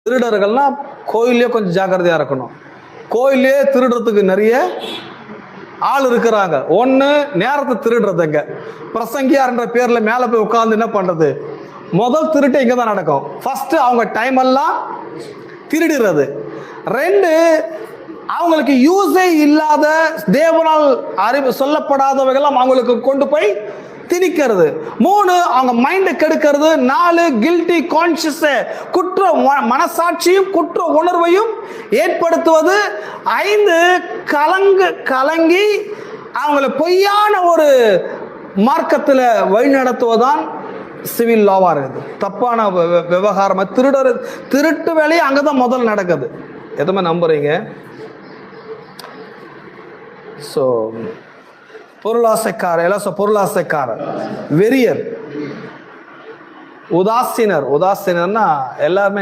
திருடர்கள்லாம் கோயிலே கொஞ்சம் ஜாக்கிரதையா இருக்கணும். கோயிலே திருடுறதுக்கு நிறைய ஆள் இருக்கிறாங்க. ஒன்று நேரத்தை திருடுறதுங்க. பிரசங்கியார்ன்ற பேர்ல மேலே போய் உட்கார்ந்து என்ன பண்றது? முதல் திருட்டு இங்கே தான் நடக்கும். ஃபர்ஸ்ட் அவங்க டைம் எல்லாம் திருடுறது. ரெண்டு, அவங்களுக்கு யூஸே இல்லாத தேவனால் அறிவு சொல்லப்படாதவைகள் அவங்களுக்கு கொண்டு போய் திணிக்கிறது. மூணு, அவங்க மைண்டை கெடுக்கிறது. நாலு, கில்ட்டி கான்சியஸ் குற்ற மனசாட்சியும் குற்ற உணர்வையும் ஏற்படுத்துவது. ஐந்து, கலங்கி அவங்களை பொய்யான ஒரு மார்க்கத்தில் வழிநடத்துவதுதான் சிவில் லாவா இருக்குது. தப்பான விவகாரம். திருட்டு வேலையை அங்கதான் முதல் நடக்குது. எதுவுமே நம்புறீங்க? ஸோ பொருளாசைக்காரர், வெறியர், உதாசீனர்னா எல்லாருமே